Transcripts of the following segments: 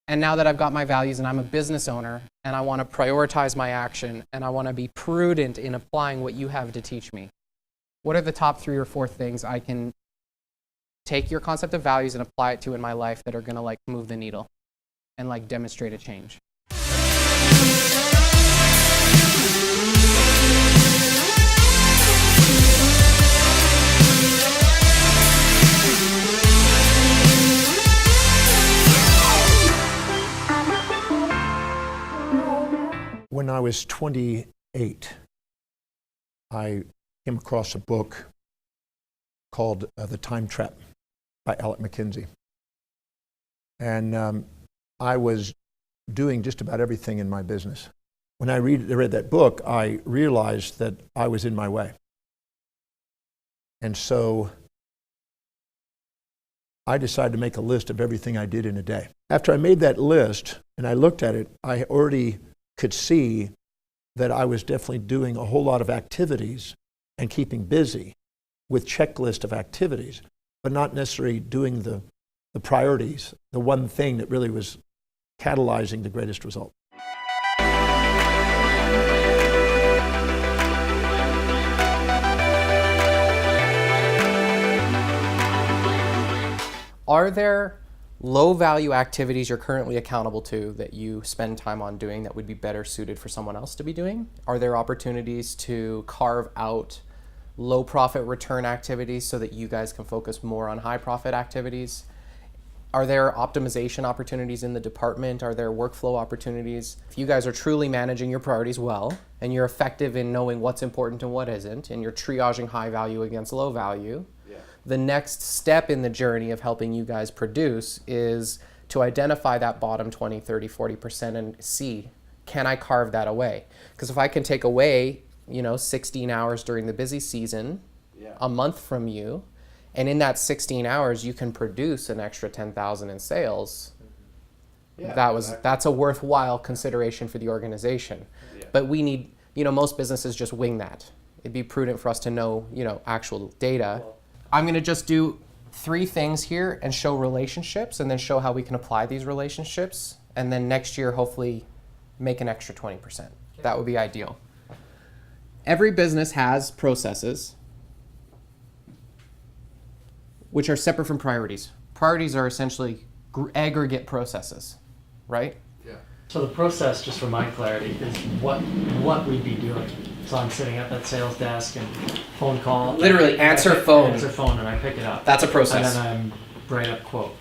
And now that I've got my values and I'm a business owner and I want to prioritize my action and I want to be prudent in applying what you have to teach me, what are the top 3 or 4 things I can take your concept of values and apply it to in my life that are going to like move the needle and like demonstrate a change? When I was 28, I came across a book called The Time Trap by Alec McKinsey. And I was doing just about everything in my business. When I read that book, I realized that I was in my way. And so I decided to make a list of everything I did in a day. After I made that list and I looked at it, I already could see that I was definitely doing a whole lot of activities and keeping busy with checklist of activities, but not necessarily doing the priorities, the one thing that really was catalyzing the greatest result. Are there low-value activities you're currently accountable to that you spend time on doing that would be better suited for someone else to be doing? Are there opportunities to carve out low-profit return activities so that you guys can focus more on high-profit activities? Are there optimization opportunities in the department? Are there workflow opportunities? If you guys are truly managing your priorities well, and you're effective in knowing what's important and what isn't, and you're triaging high value against low value, the next step in the journey of helping you guys produce is to identify that bottom 20, 30, 40% and see, can I carve that away? Because if I can take away, 16 hours during the busy season, a month from you, and in that 16 hours you can produce an extra 10,000 in sales, that's a worthwhile consideration for the organization. But we need, most businesses just wing that. It'd be prudent for us to know, actual data. I'm going to just do 3 things here and show relationships and then show how we can apply these relationships. And then next year, hopefully, make an extra 20%. That would be ideal. Every business has processes which are separate from priorities. Priorities are essentially aggregate processes, right? Yeah. So the process, just for my clarity, is what we'd be doing. So I'm sitting at that sales desk and phone call. Literally answer phone. Answer phone and I pick it up. That's a process. And then I write up quote.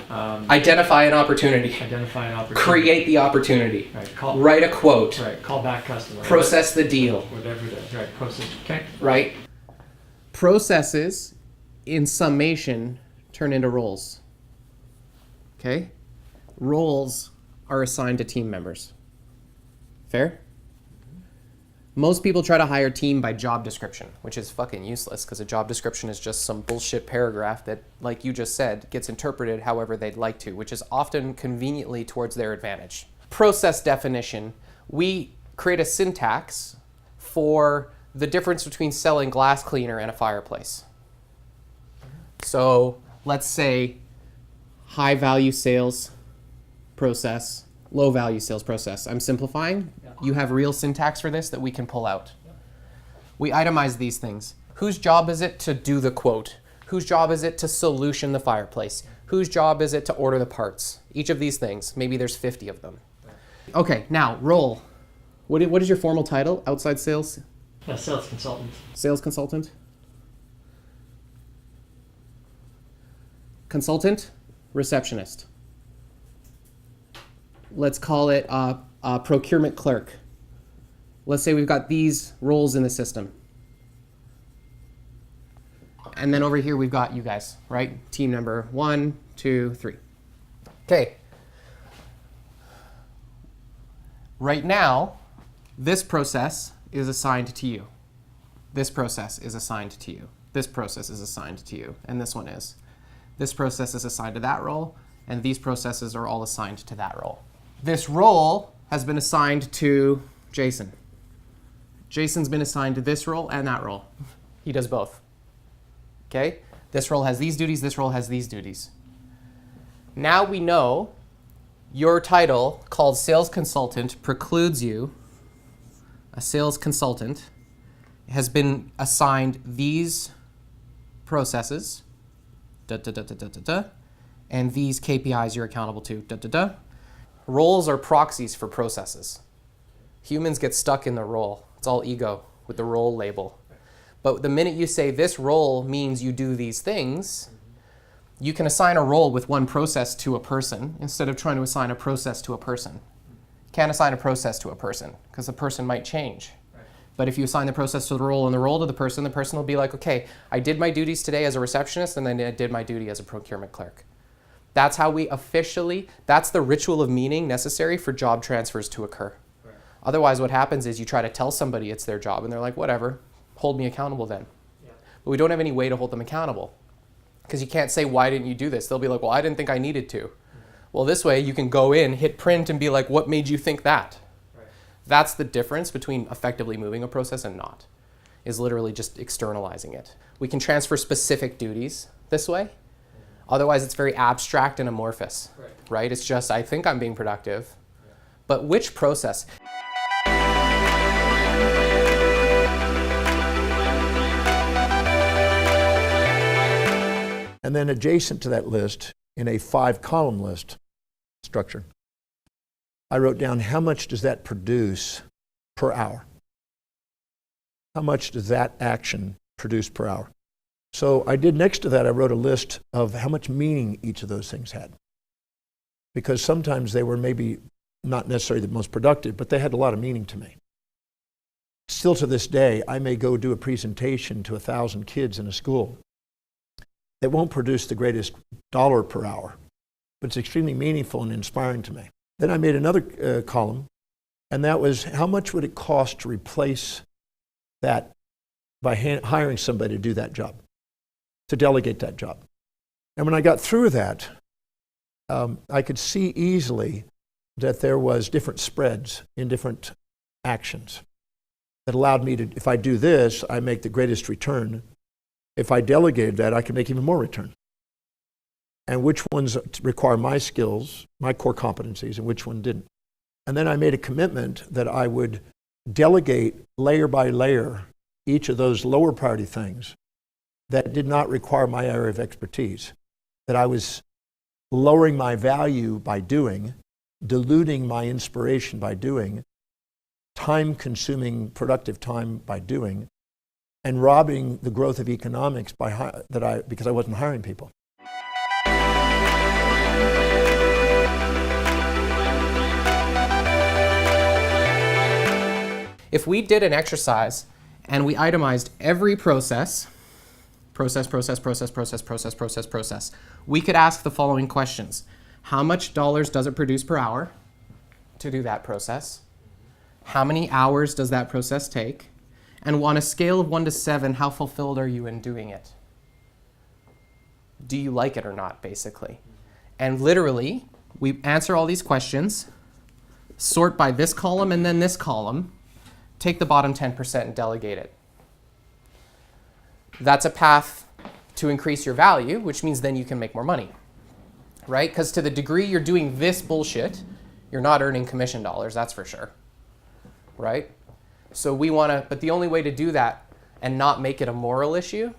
Identify an opportunity. Identify an opportunity. Create the opportunity. Right. Write a quote. Right. Call back customer. Process the deal. Whatever it is. Right. Process. Okay. Right. Processes, in summation, turn into roles. Okay? Roles are assigned to team members. Fair? Most people try to hire a team by job description, which is fucking useless because a job description is just some bullshit paragraph that, like you just said, gets interpreted however they'd like to, which is often conveniently towards their advantage. Process definition. We create a syntax for the difference between selling glass cleaner and a fireplace. So let's say high value sales process, low value sales process. I'm simplifying. You have real syntax for this that we can pull out. We itemize these things. Whose job is it to do the quote? Whose job is it to solution the fireplace? Whose job is it to order the parts? Each of these things, maybe there's 50 of them. Okay, now role. What is your formal title outside sales? Sales consultant. Sales consultant? Consultant, receptionist. Let's call it a procurement clerk. Let's say we've got these roles in the system. And then over here we've got you guys, right? Team number 1, 2, 3. Okay. Right now, this process is assigned to you. This process is assigned to you. This process is assigned to you. And this one is. This process is assigned to that role, and these processes are all assigned to that role. This role has been assigned to Jason. Jason's been assigned to this role and that role. He does both. Okay? This role has these duties, this role has these duties. Now we know your title called sales consultant precludes you, a sales consultant has been assigned these processes, and these KPIs you're accountable to, Roles are proxies for processes. Humans get stuck in the role. It's all ego with the role label. But the minute you say this role means you do these things, you can assign a role with one process to a person instead of trying to assign a process to a person. You can't assign a process to a person because the person might change. Right. But if you assign the process to the role and the role to the person will be like, okay, I did my duties today as a receptionist and then I did my duty as a procurement clerk. That's how we officially, that's the ritual of meaning necessary for job transfers to occur. Right. Otherwise what happens is you try to tell somebody it's their job and they're like, whatever, hold me accountable then. Yeah. But we don't have any way to hold them accountable. Because you can't say, why didn't you do this? They'll be like, well, I didn't think I needed to. Mm-hmm. Well, this way you can go in, hit print, and be like, what made you think that? Right. That's the difference between effectively moving a process and not, is literally just externalizing it. We can transfer specific duties this way. Mm-hmm. Otherwise, it's very abstract and amorphous, right? It's just, I think I'm being productive. Yeah. But which process? And then adjacent to that list, in a 5-column list structure, I wrote down how much does that produce per hour? How much does that action produce per hour? So I did next to that, I wrote a list of how much meaning each of those things had. Because sometimes they were maybe not necessarily the most productive, but they had a lot of meaning to me. Still to this day, I may go do a presentation to 1,000 kids in a school. It won't produce the greatest dollar per hour, but it's extremely meaningful and inspiring to me. Then I made another column, and that was how much would it cost to replace that by hiring somebody to do that job, to delegate that job. And when I got through that, I could see easily that there was different spreads in different actions that allowed me to, if I do this, I make the greatest return. If I delegated that, I could make even more return. And which ones require my skills, my core competencies, and which one didn't. And then I made a commitment that I would delegate layer by layer each of those lower priority things that did not require my area of expertise, that I was lowering my value by doing, diluting my inspiration by doing, time-consuming productive time by doing, and robbing the growth of economics because I wasn't hiring people. If we did an exercise and we itemized every process, we could ask the following questions. How much dollars does it produce per hour to do that process? How many hours does that process take? And on a scale of 1 to 7, how fulfilled are you in doing it? Do you like it or not, basically? And literally, we answer all these questions, sort by this column and then this column, take the bottom 10% and delegate it. That's a path to increase your value, which means then you can make more money, right? Because to the degree you're doing this bullshit, you're not earning commission dollars, that's for sure, right? So we want to, but the only way to do that and not make it a moral issue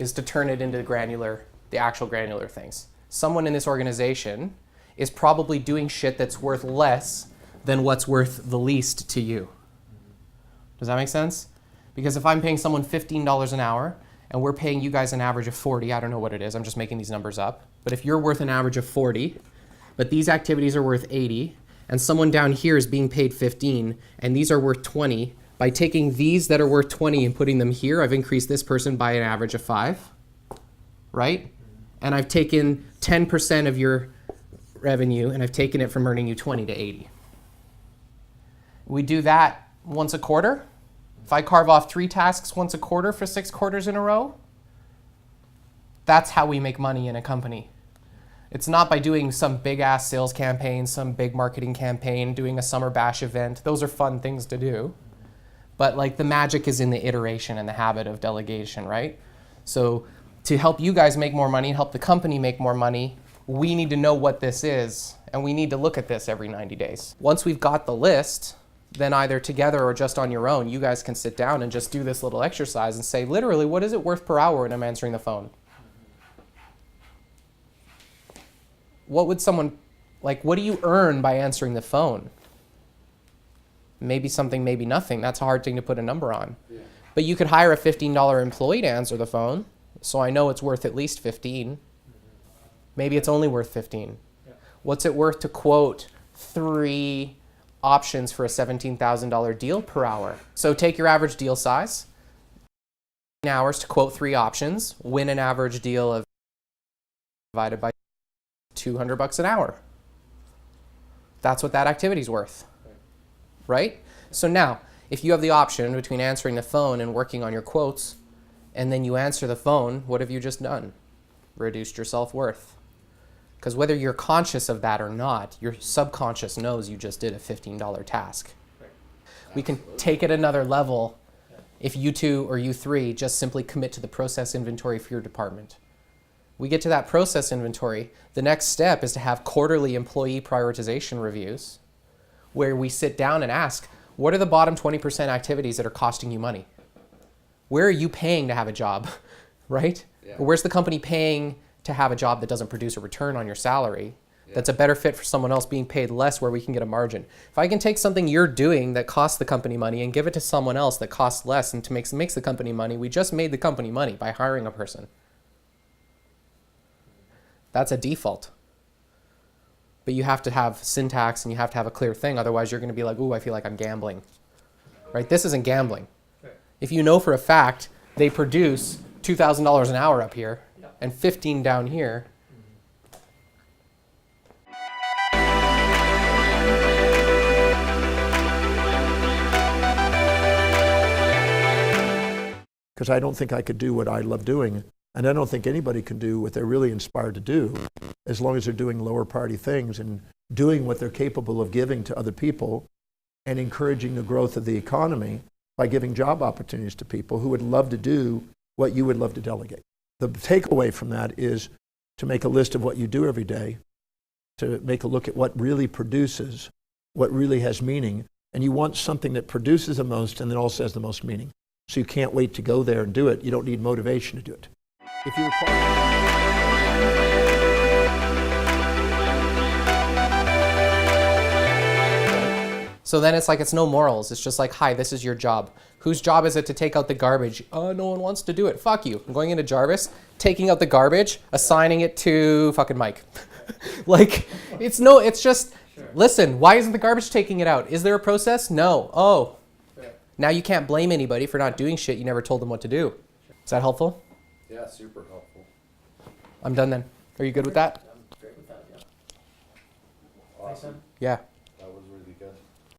is to turn it into the actual granular things. Someone in this organization is probably doing shit that's worth less than what's worth the least to you. Does that make sense? Because if I'm paying someone $15 an hour and we're paying you guys an average of 40, I don't know what it is, I'm just making these numbers up. But if you're worth an average of 40, but these activities are worth 80, and someone down here is being paid 15, and these are worth 20, by taking these that are worth 20 and putting them here, I've increased this person by an average of 5, right? And I've taken 10% of your revenue and I've taken it from earning you 20 to 80. We do that once a quarter. If I carve off 3 tasks once a quarter for 6 quarters in a row, that's how we make money in a company. It's not by doing some big ass sales campaign, some big marketing campaign, doing a summer bash event. Those are fun things to do. But like the magic is in the iteration and the habit of delegation, right? So to help you guys make more money, help the company make more money, we need to know what this is, and we need to look at this every 90 days. Once we've got the list, then either together or just on your own, you guys can sit down and just do this little exercise and say, literally, what is it worth per hour when I'm answering the phone? What would someone, like, what do you earn by answering the phone? Maybe something, maybe nothing. That's a hard thing to put a number on. Yeah. But you could hire a $15 employee to answer the phone, so I know it's worth at least 15. Maybe it's only worth 15. Yeah. What's it worth to quote 3 options for a $17,000 deal per hour? So take your average deal size, hours to quote 3 options, win an average deal of divided by $200 an hour. That's what that activity's worth, right? So now, if you have the option between answering the phone and working on your quotes, and then you answer the phone, what have you just done? Reduced your self-worth. Because whether you're conscious of that or not, your subconscious knows you just did a $15 task. Right. We can take it another level if you 2 or you 3 just simply commit to the process inventory for your department. We get to that process inventory. The next step is to have quarterly employee prioritization reviews where we sit down and ask, what are the bottom 20% activities that are costing you money? Where are you paying to have a job, right? Yeah. Or where's the company paying to have a job that doesn't produce a return on your salary? Yeah. That's a better fit for someone else being paid less where we can get a margin. If I can take something you're doing that costs the company money and give it to someone else that costs less and makes the company money, we just made the company money by hiring a person. That's a default. But you have to have syntax and you have to have a clear thing. Otherwise, you're going to be like, ooh, I feel like I'm gambling. Right? This isn't gambling. If you know for a fact they produce $2,000 an hour up here and 15 down here, because I don't think I could do what I love doing. And I don't think anybody can do what they're really inspired to do as long as they're doing lower priority things and doing what they're capable of giving to other people and encouraging the growth of the economy by giving job opportunities to people who would love to do what you would love to delegate. The takeaway from that is to make a list of what you do every day, to make a look at what really produces, what really has meaning, and you want something that produces the most and then also has the most meaning. So you can't wait to go there and do it. You don't need motivation to do it. If you require... So then it's like it's no morals. It's just like, hi, this is your job. Whose job is it to take out the garbage? Oh, no one wants to do it. Fuck you. I'm going into Jarvis, taking out the garbage, assigning it to fucking Mike. Like, it's just, sure. Listen, why isn't the garbage taking it out? Is there a process? No. Oh. Sure. Now you can't blame anybody for not doing shit you never told them what to do. Sure. Is that helpful? Yeah, super helpful. I'm done then. Are you good with that? I'm great with that, yeah. Awesome. Yeah.